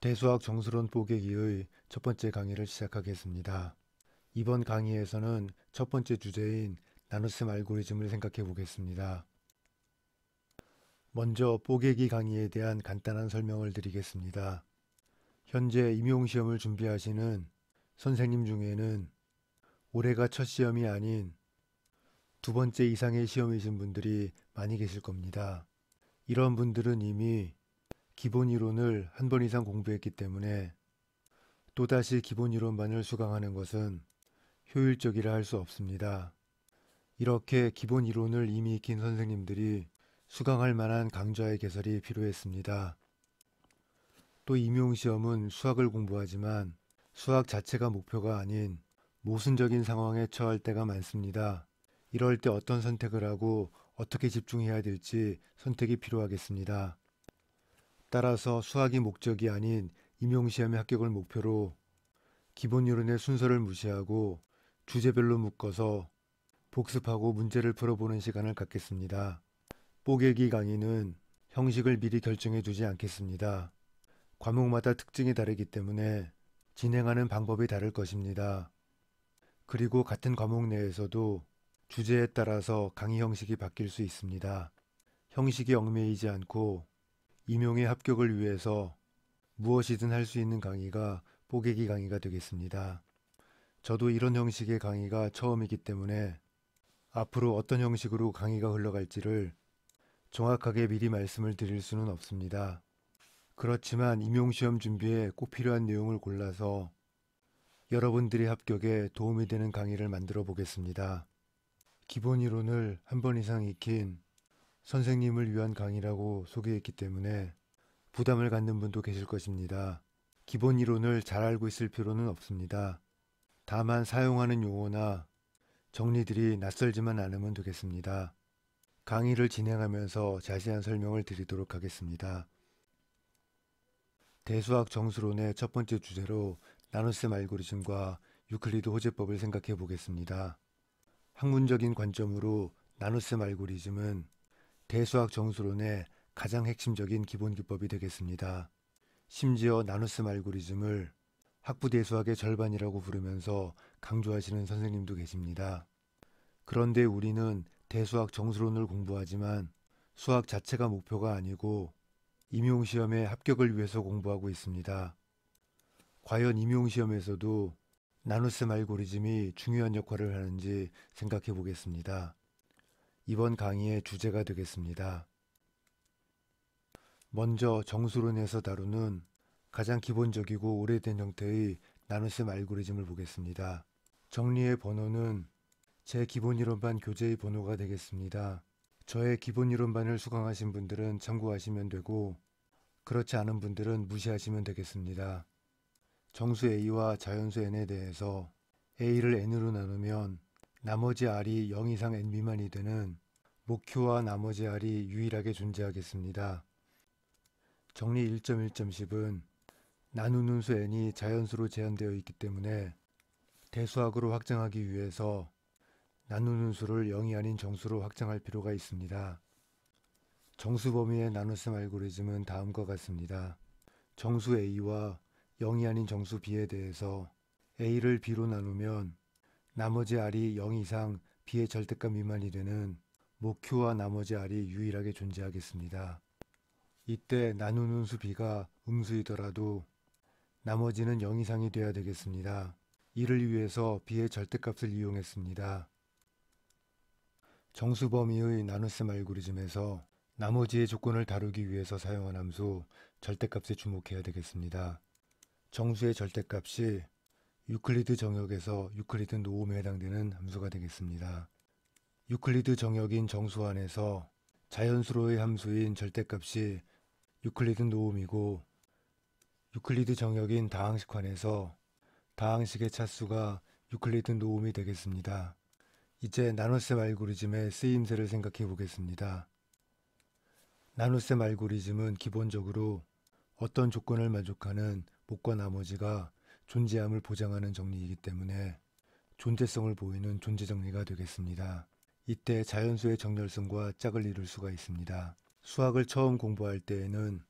대수학 정수론 뽀개기의 첫 번째 강의를 시작하겠습니다. 이번 강의에서는 첫 번째 주제인 나눗셈 알고리즘을 생각해 보겠습니다. 먼저 뽀개기 강의에 대한 간단한 설명을 드리겠습니다. 현재 임용시험을 준비하시는 선생님 중에는 올해가 첫 시험이 아닌 두 번째 이상의 시험이신 분들이 많이 계실 겁니다. 이런 분들은 이미 기본 이론을 한 번 이상 공부했기 때문에 또다시 기본 이론만을 수강하는 것은 효율적이라 할 수 없습니다. 이렇게 기본 이론을 이미 익힌 선생님들이 수강할 만한 강좌의 개설이 필요했습니다. 또 임용시험은 수학을 공부하지만 수학 자체가 목표가 아닌 모순적인 상황에 처할 때가 많습니다. 이럴 때 어떤 선택을 하고 어떻게 집중해야 될지 선택이 필요하겠습니다. 따라서 수학이 목적이 아닌 임용시험의 합격을 목표로 기본 이론의 순서를 무시하고 주제별로 묶어서 복습하고 문제를 풀어보는 시간을 갖겠습니다. 뽀개기 강의는 형식을 미리 결정해 두지 않겠습니다. 과목마다 특징이 다르기 때문에 진행하는 방법이 다를 것입니다. 그리고 같은 과목 내에서도 주제에 따라서 강의 형식이 바뀔 수 있습니다. 형식이 얽매이지 않고 임용의 합격을 위해서 무엇이든 할 수 있는 강의가 뽀개기 강의가 되겠습니다. 저도 이런 형식의 강의가 처음이기 때문에 앞으로 어떤 형식으로 강의가 흘러갈지를 정확하게 미리 말씀을 드릴 수는 없습니다. 그렇지만 임용시험 준비에 꼭 필요한 내용을 골라서 여러분들의 합격에 도움이 되는 강의를 만들어 보겠습니다. 기본 이론을 한 번 이상 익힌 선생님을 위한 강의라고 소개했기 때문에 부담을 갖는 분도 계실 것입니다. 기본 이론을 잘 알고 있을 필요는 없습니다. 다만 사용하는 용어나 정리들이 낯설지만 않으면 되겠습니다. 강의를 진행하면서 자세한 설명을 드리도록 하겠습니다. 대수학 정수론의 첫 번째 주제로 나눗셈 알고리즘과 유클리드 호재법을 생각해 보겠습니다. 학문적인 관점으로 나눗셈 알고리즘은 대수학 정수론의 가장 핵심적인 기본 기법이 되겠습니다. 심지어 나눗셈 알고리즘을 학부 대수학의 절반이라고 부르면서 강조하시는 선생님도 계십니다. 그런데 우리는 대수학 정수론을 공부하지만 수학 자체가 목표가 아니고 임용시험의 합격을 위해서 공부하고 있습니다. 과연 임용시험에서도 나눗셈 알고리즘이 중요한 역할을 하는지 생각해 보겠습니다. 이번 강의의 주제가 되겠습니다. 먼저 정수론에서 다루는 가장 기본적이고 오래된 형태의 나눗셈 알고리즘을 보겠습니다. 정리의 번호는 제 기본이론반 교재의 번호가 되겠습니다. 저의 기본이론반을 수강하신 분들은 참고하시면 되고 그렇지 않은 분들은 무시하시면 되겠습니다. 정수 A와 자연수 N에 대해서 A를 N으로 나누면 나머지 R이 0 이상 N 미만이 되는 목표와 나머지 R이 유일하게 존재하겠습니다. 정리 1.1.10은 나누는 수 N이 자연수로 제한되어 있기 때문에 대수학으로 확장하기 위해서 나누는 수를 0이 아닌 정수로 확장할 필요가 있습니다. 정수 범위의 나눗셈 알고리즘은 다음과 같습니다. 정수 A와 0이 아닌 정수 B에 대해서 A를 B로 나누면 나머지 R이 0 이상 B의 절대값 미만이 되는 목표와 나머지 R이 유일하게 존재하겠습니다. 이때 나누는 수 B가 음수이더라도 나머지는 0 이상이 돼야 되겠습니다. 이를 위해서 B의 절대값을 이용했습니다. 정수 범위의 나눗셈 알고리즘에서 나머지의 조건을 다루기 위해서 사용한 함수 절대값에 주목해야 되겠습니다. 정수의 절대값이 유클리드 정역에서 유클리드 노음에 해당되는 함수가 되겠습니다. 유클리드 정역인 정수 안에서 자연수로의 함수인 절대값이 유클리드 노음이고 유클리드 정역인 다항식환에서 다항식의 차수가 유클리드 노음이 되겠습니다. 이제 나눗셈 알고리즘의 쓰임새를 생각해 보겠습니다. 나눗셈 알고리즘은 기본적으로 어떤 조건을 만족하는 목과 나머지가 존재함을 보장하는 정리이기 때문에 존재성을 보이는 존재 정리가 되겠습니다. 이때 자연수의 정렬성과 짝을 이룰 수가 있습니다. 수학을 처음 공부할 때에는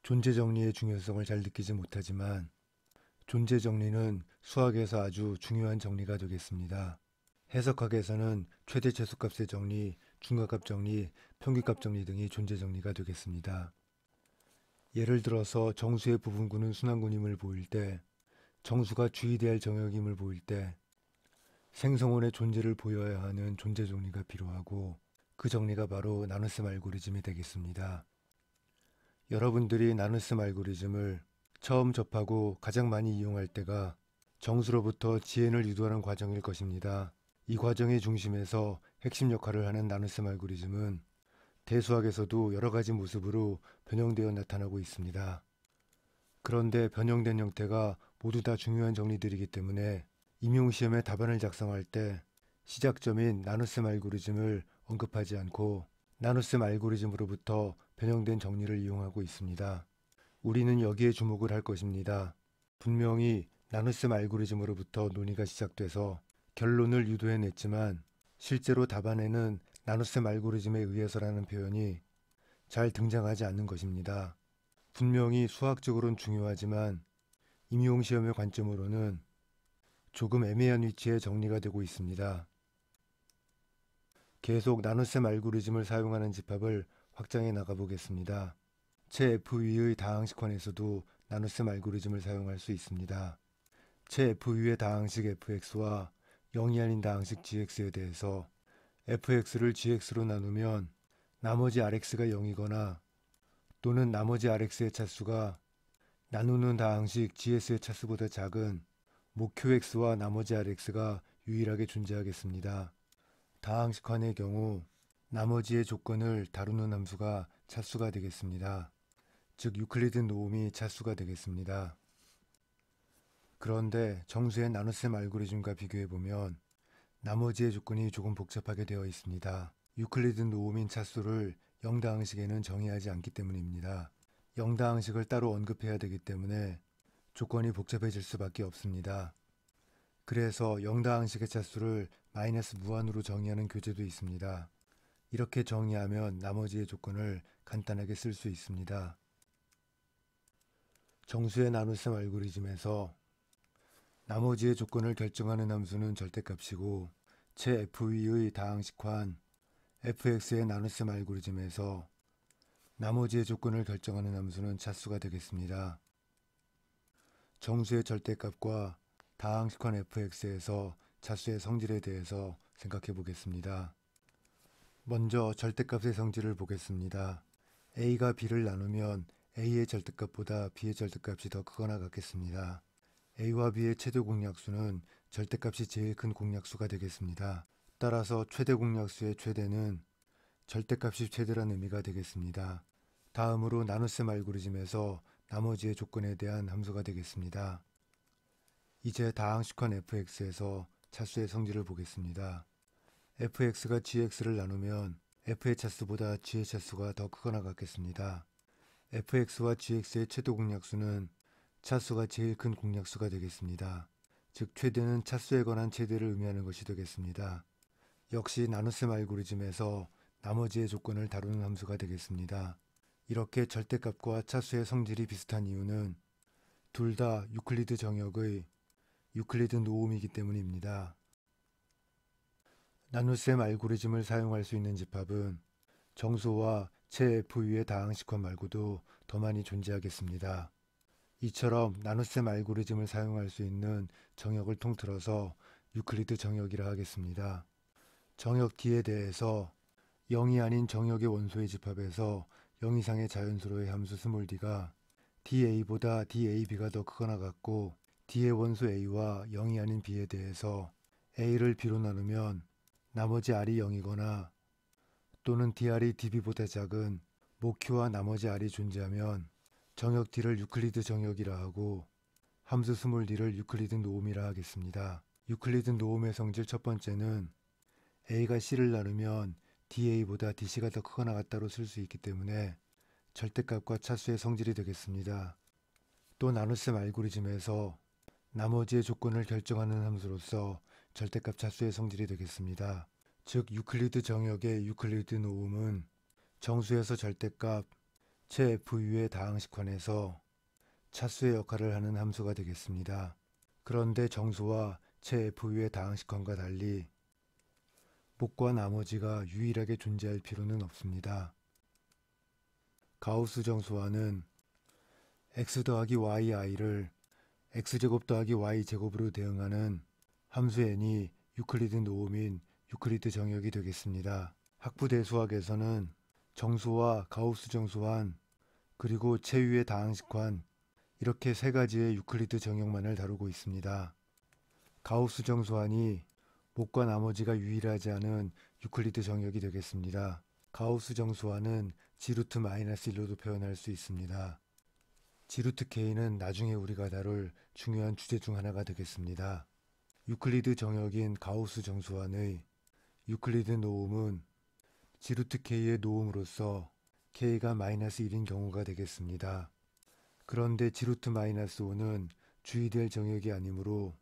존재 정리의 중요성을 잘 느끼지 못하지만 존재 정리는 수학에서 아주 중요한 정리가 되겠습니다. 해석학에서는 최대 최소값의 정리, 중괄값 정리, 평균값 정리 등이 존재 정리가 되겠습니다. 예를 들어서 정수의 부분구는 순환구임을 보일 때, 정수가 주의대할 정역임을 보일 때 생성원의 존재를 보여야 하는 존재 정리가 필요하고, 그 정리가 바로 나눗셈 알고리즘이 되겠습니다. 여러분들이 나눗셈 알고리즘을 처음 접하고 가장 많이 이용할 때가 정수로부터 지엔을 유도하는 과정일 것입니다. 이 과정의 중심에서 핵심 역할을 하는 나눗셈 알고리즘은 대수학에서도 여러 가지 모습으로 변형되어 나타나고 있습니다. 그런데 변형된 형태가 모두 다 중요한 정리들이기 때문에 임용시험에 답안을 작성할 때 시작점인 나눗셈 알고리즘을 언급하지 않고 나눗셈 알고리즘으로부터 변형된 정리를 이용하고 있습니다. 우리는 여기에 주목을 할 것입니다. 분명히 나눗셈 알고리즘으로부터 논의가 시작돼서 결론을 유도해냈지만 실제로 답안에는 나눗셈 알고리즘에 의해서라는 표현이 잘 등장하지 않는 것입니다. 분명히 수학적으로는 중요하지만 임용시험의 관점으로는 조금 애매한 위치에 정리가 되고 있습니다. 계속 나눗셈 알고리즘을 사용하는 집합을 확장해 나가 보겠습니다. 체 FV의 다항식환에서도 나눗셈 알고리즘을 사용할 수 있습니다. 체 FV의 다항식 fx와 0이 아닌 다항식 gx에 대해서 fx를 gx로 나누면 나머지 rx가 0이거나 또는 나머지 rx의 차수가 나누는 다항식 gs의 차수보다 작은 목표 x와 나머지 rx가 유일하게 존재하겠습니다. 다항식환의 경우 나머지의 조건을 다루는 함수가 차수가 되겠습니다. 즉 유클리드 노음이 차수가 되겠습니다. 그런데 정수의 나눗셈 알고리즘과 비교해보면 나머지의 조건이 조금 복잡하게 되어 있습니다. 유클리드 노음인 차수를 영다항식에는 정의하지 않기 때문입니다. 영다항식을 따로 언급해야 되기 때문에 조건이 복잡해질 수밖에 없습니다. 그래서 영다항식의 차수를 마이너스 무한으로 정의하는 교재도 있습니다. 이렇게 정의하면 나머지의 조건을 간단하게 쓸 수 있습니다. 정수의 나눗셈 알고리즘에서 나머지의 조건을 결정하는 함수는 절대값이고 체 FV의 다항식환 fx의 나눗셈 알고리즘에서 나머지의 조건을 결정하는 함수는 차수가 되겠습니다. 정수의 절대값과 다항식환 fx에서 차수의 성질에 대해서 생각해 보겠습니다. 먼저 절대값의 성질을 보겠습니다. a가 b를 나누면 a의 절대값보다 b의 절대값이 더 크거나 같겠습니다. a와 b의 최대 공약수는 절대값이 제일 큰 공약수가 되겠습니다. 따라서 최대 공약수의 최대는 절대값이 최대란 의미가 되겠습니다. 다음으로 나눗셈 알고리즘에서 나머지의 조건에 대한 함수가 되겠습니다. 이제 다항식환 fx에서 차수의 성질을 보겠습니다. fx가 gx를 나누면 f의 차수보다 g의 차수가 더 크거나 같겠습니다. fx와 gx의 최대 공약수는 차수가 제일 큰 공약수가 되겠습니다. 즉 최대는 차수에 관한 최대를 의미하는 것이 되겠습니다. 역시 나눗셈 알고리즘에서 나머지의 조건을 다루는 함수가 되겠습니다. 이렇게 절대값과 차수의 성질이 비슷한 이유는 둘 다 유클리드 정역의 유클리드 노음이기 때문입니다. 나눗셈 알고리즘을 사용할 수 있는 집합은 정수와 체 FU의 다항식환 말고도 더 많이 존재하겠습니다. 이처럼 나눗셈 알고리즘을 사용할 수 있는 정역을 통틀어서 유클리드 정역이라 하겠습니다. 정역 D에 대해서 0이 아닌 정역의 원소의 집합에서 0 이상의 자연수로의 함수 스몰 d가 da보다 dab가 더 크거나 같고 d의 원소 a와 0이 아닌 b에 대해서 a를 b로 나누면 나머지 r이 0이거나 또는 dr이 db보다 작은 목표와 나머지 r이 존재하면 정역 D를 유클리드 정역이라 하고 함수 스몰 d를 유클리드 노음이라 하겠습니다. 유클리드 노음의 성질 첫 번째는 a가 c를 나누면 da보다 dc가 더 크거나 같다로 쓸 수 있기 때문에 절대값과 차수의 성질이 되겠습니다. 또 나눗셈 알고리즘에서 나머지의 조건을 결정하는 함수로서 절대값 차수의 성질이 되겠습니다. 즉 유클리드 정역의 유클리드 노음은 정수에서 절대값 체FU의 다항식환에서 차수의 역할을 하는 함수가 되겠습니다. 그런데 정수와 체FU의 다항식환과 달리 목과 나머지가 유일하게 존재할 필요는 없습니다. 가우스 정수와는 x 더하기 yi를 x제곱 더하기 y제곱으로 대응하는 함수 n이 유클리드 노음인 유클리드 정역이 되겠습니다. 학부 대수학에서는 정수와 가우스 정수환 그리고 체유의 다항식환 이렇게 세 가지의 유클리드 정역만을 다루고 있습니다. 가우스 정수환이 목과 나머지가 유일하지 않은 유클리드 정역이 되겠습니다. 가우스 정수환은 G루트 -1로도 표현할 수 있습니다. G루트 K는 나중에 우리가 다룰 중요한 주제 중 하나가 되겠습니다. 유클리드 정역인 가우스 정수환의 유클리드 노음은 G루트 K의 노음으로서 K가 -1인 경우가 되겠습니다. 그런데 G루트 -5는 주의될 정역이 아니므로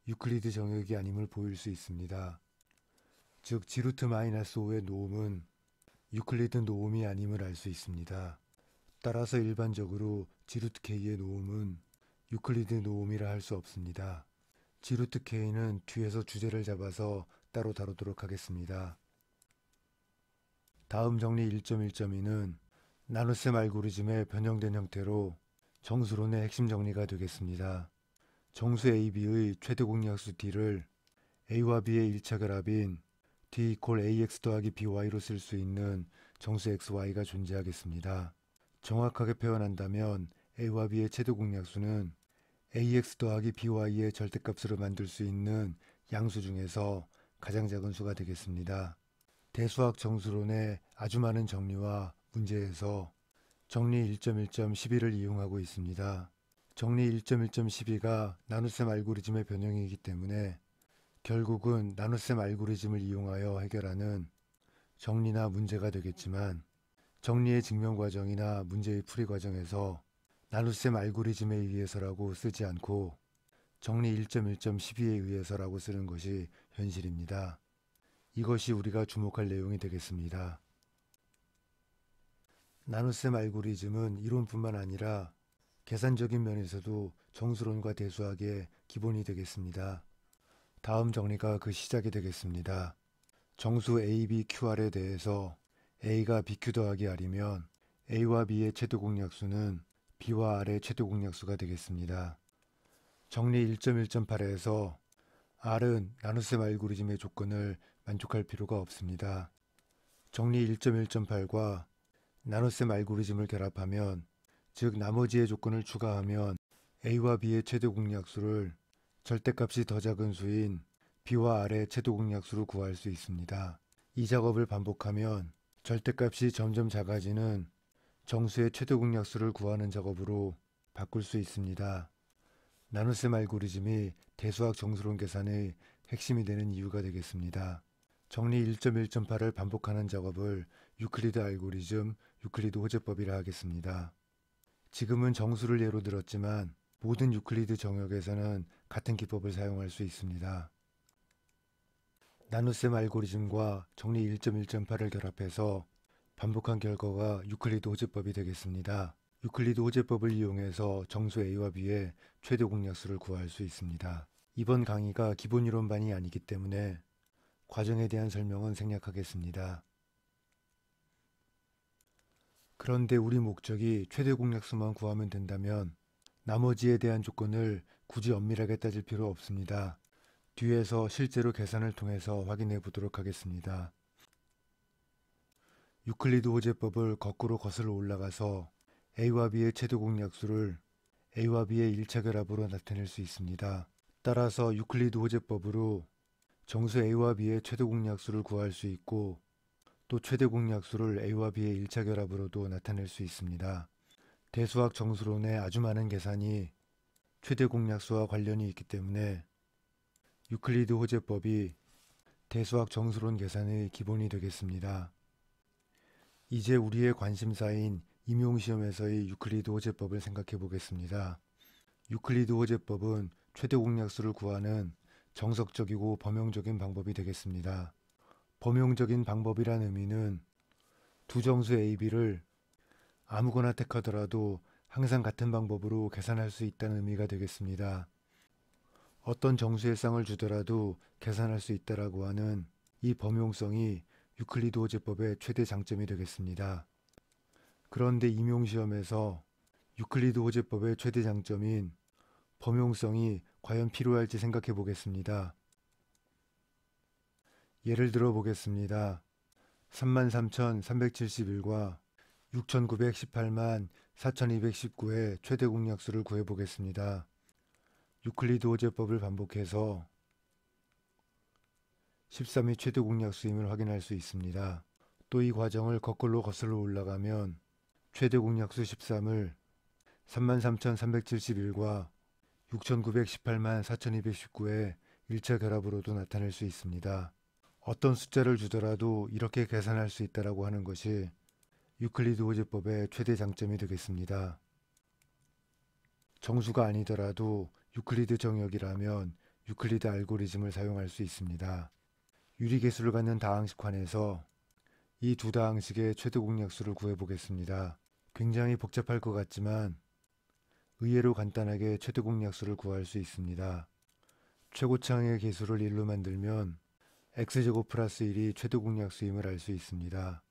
유클리드 정역이 아님을 보일 수 있습니다. 즉 G루트 -5의 노음은 유클리드 노음이 아님을 알 수 있습니다. 따라서 일반적으로 G루트 K의 노음은 유클리드 노음이라 할 수 없습니다. G루트 K는 뒤에서 주제를 잡아서 따로 다루도록 하겠습니다. 다음 정리 1.1.2는 나눗셈 알고리즘의 변형된 형태로 정수론의 핵심 정리가 되겠습니다. 정수 AB의 최대 공약수 D를 A와 B의 1차 결합인 D = AX 더하기 BY로 쓸 수 있는 정수 XY가 존재하겠습니다. 정확하게 표현한다면 A와 B의 최대 공약수는 AX 더하기 BY의 절대값으로 만들 수 있는 양수 중에서 가장 작은 수가 되겠습니다. 대수학 정수론의 아주 많은 정리와 문제에서 정리 1.1.12를 이용하고 있습니다. 정리 1.1.12가 나눗셈 알고리즘의 변형이기 때문에 결국은 나눗셈 알고리즘을 이용하여 해결하는 정리나 문제가 되겠지만 정리의 증명 과정이나 문제의 풀이 과정에서 나눗셈 알고리즘에 의해서라고 쓰지 않고 정리 1.1.12에 의해서라고 쓰는 것이 현실입니다. 이것이 우리가 주목할 내용이 되겠습니다. 나눗셈 알고리즘은 이론뿐만 아니라 계산적인 면에서도 정수론과 대수학의 기본이 되겠습니다. 다음 정리가 그 시작이 되겠습니다. 정수 ABQR에 대해서 A가 BQ 더하기 R이면 A와 B의 최대 공약수는 B와 R의 최대 공약수가 되겠습니다. 정리 1.1.8에서 R은 나눗셈 알고리즘의 조건을 만족할 필요가 없습니다. 정리 1.1.8과 나눗셈 알고리즘을 결합하면 즉 나머지의 조건을 추가하면 A와 B의 최대 공약수를 절대값이 더 작은 수인 B와 R의 최대 공약수로 구할 수 있습니다. 이 작업을 반복하면 절대값이 점점 작아지는 정수의 최대 공약수를 구하는 작업으로 바꿀 수 있습니다. 나눗셈 알고리즘이 대수학 정수론 계산의 핵심이 되는 이유가 되겠습니다. 정리 1.1.8을 반복하는 작업을 유클리드 알고리즘, 유클리드 호재법이라 하겠습니다. 지금은 정수를 예로 들었지만 모든 유클리드 정역에서는 같은 기법을 사용할 수 있습니다. 나눗셈 알고리즘과 정리 1.1.8을 결합해서 반복한 결과가 유클리드 호재법이 되겠습니다. 유클리드 호재법을 이용해서 정수 A와 B의 최대 공약수를 구할 수 있습니다. 이번 강의가 기본 이론반이 아니기 때문에 과정에 대한 설명은 생략하겠습니다. 그런데 우리 목적이 최대 공약수만 구하면 된다면 나머지에 대한 조건을 굳이 엄밀하게 따질 필요 없습니다. 뒤에서 실제로 계산을 통해서 확인해 보도록 하겠습니다. 유클리드 호재법을 거꾸로 거슬러 올라가서 A와 B의 최대 공약수를 A와 B의 1차 결합으로 나타낼 수 있습니다. 따라서 유클리드 호재법으로 정수 A와 B의 최대 공약수를 구할 수 있고 또 최대 공약수를 A와 B의 1차 결합으로도 나타낼 수 있습니다. 대수학 정수론의 아주 많은 계산이 최대 공약수와 관련이 있기 때문에 유클리드 호재법이 대수학 정수론 계산의 기본이 되겠습니다. 이제 우리의 관심사인 임용시험에서의 유클리드 호재법을 생각해 보겠습니다. 유클리드 호재법은 최대 공약수를 구하는 정석적이고 범용적인 방법이 되겠습니다. 범용적인 방법이란 의미는 두 정수 AB를 아무거나 택하더라도 항상 같은 방법으로 계산할 수 있다는 의미가 되겠습니다. 어떤 정수의 쌍을 주더라도 계산할 수 있다라고 하는 이 범용성이 유클리드 호재법의 최대 장점이 되겠습니다. 그런데 임용시험에서 유클리드 호재법의 최대 장점인 범용성이 과연 필요할지 생각해 보겠습니다. 예를 들어 보겠습니다. 33,371과 6,918만 4,219의 최대 공약수를 구해 보겠습니다. 유클리드 호재법을 반복해서 13이 최대 공약수임을 확인할 수 있습니다. 또 이 과정을 거꾸로 거슬러 올라가면 최대 공약수 13을 33,371과 6,918만 4,219의 1차 결합으로도 나타낼 수 있습니다. 어떤 숫자를 주더라도 이렇게 계산할 수 있다고 하는 것이 유클리드 호재법의 최대 장점이 되겠습니다. 정수가 아니더라도 유클리드 정역이라면 유클리드 알고리즘을 사용할 수 있습니다. 유리계수를 갖는 다항식환에서 이 두 다항식의 최대 공약수를 구해보겠습니다. 굉장히 복잡할 것 같지만 의외로 간단하게 최대 공약수를 구할 수 있습니다. 최고차항의 계수를 1로 만들면 x제곱 플러스 1이 최대 공약수임을 알 수 있습니다.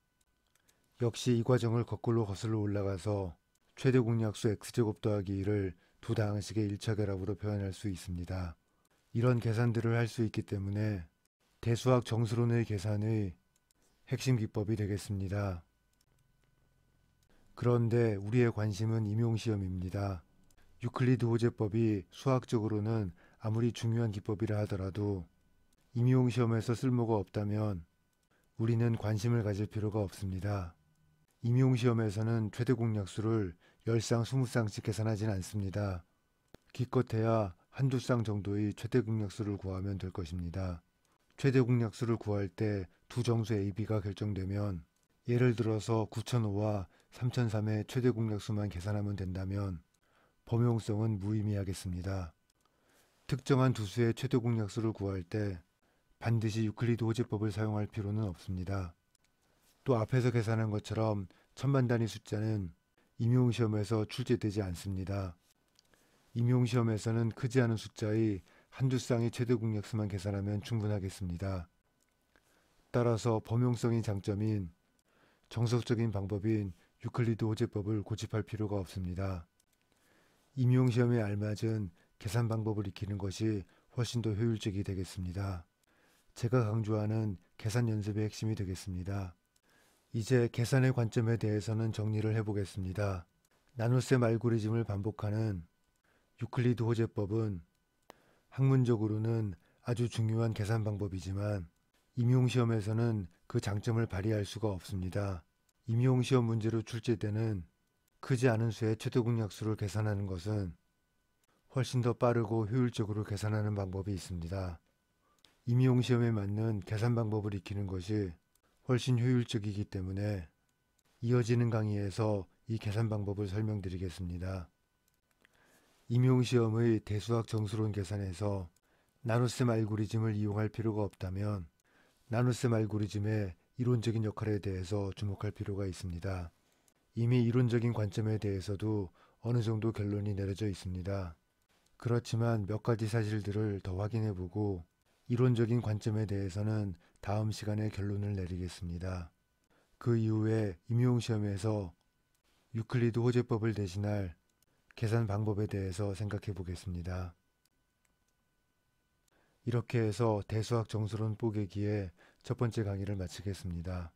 역시 이 과정을 거꾸로 거슬러 올라가서 최대 공약수 x제곱 더하기 1을 두 다항식의 1차 결합으로 표현할 수 있습니다. 이런 계산들을 할 수 있기 때문에 대수학 정수론의 계산의 핵심 기법이 되겠습니다. 그런데 우리의 관심은 임용시험입니다. 유클리드 호재법이 수학적으로는 아무리 중요한 기법이라 하더라도 임용시험에서 쓸모가 없다면 우리는 관심을 가질 필요가 없습니다. 임용시험에서는 최대 공약수를 10쌍, 20쌍씩 계산하진 않습니다. 기껏해야 한두 쌍 정도의 최대 공약수를 구하면 될 것입니다. 최대 공약수를 구할 때 두 정수 AB가 결정되면 예를 들어서 9005와 3003의 최대 공약수만 계산하면 된다면 범용성은 무의미하겠습니다. 특정한 두 수의 최대 공약수를 구할 때 반드시 유클리드 호재법을 사용할 필요는 없습니다. 또 앞에서 계산한 것처럼 천만 단위 숫자는 임용시험에서 출제되지 않습니다. 임용시험에서는 크지 않은 숫자의 한두 쌍의 최대 공약수만 계산하면 충분하겠습니다. 따라서 범용성이 장점인 정석적인 방법인 유클리드 호재법을 고집할 필요가 없습니다. 임용시험에 알맞은 계산 방법을 익히는 것이 훨씬 더 효율적이 되겠습니다. 제가 강조하는 계산 연습의 핵심이 되겠습니다. 이제 계산의 관점에 대해서는 정리를 해보겠습니다. 나눗셈 알고리즘을 반복하는 유클리드 호재법은 학문적으로는 아주 중요한 계산 방법이지만 임용시험에서는 그 장점을 발휘할 수가 없습니다. 임용시험 문제로 출제되는 크지 않은 수의 최대 공약수를 계산하는 것은 훨씬 더 빠르고 효율적으로 계산하는 방법이 있습니다. 임용시험에 맞는 계산 방법을 익히는 것이 훨씬 효율적이기 때문에 이어지는 강의에서 이 계산 방법을 설명드리겠습니다. 임용시험의 대수학 정수론 계산에서 나눗셈 알고리즘을 이용할 필요가 없다면 나눗셈 알고리즘의 이론적인 역할에 대해서 주목할 필요가 있습니다. 이미 이론적인 관점에 대해서도 어느 정도 결론이 내려져 있습니다. 그렇지만 몇 가지 사실들을 더 확인해보고 이론적인 관점에 대해서는 다음 시간에 결론을 내리겠습니다. 그 이후에 임용시험에서 유클리드 호재법을 대신할 계산 방법에 대해서 생각해 보겠습니다. 이렇게 해서 대수학 정수론 뽀개기의 첫 번째 강의를 마치겠습니다.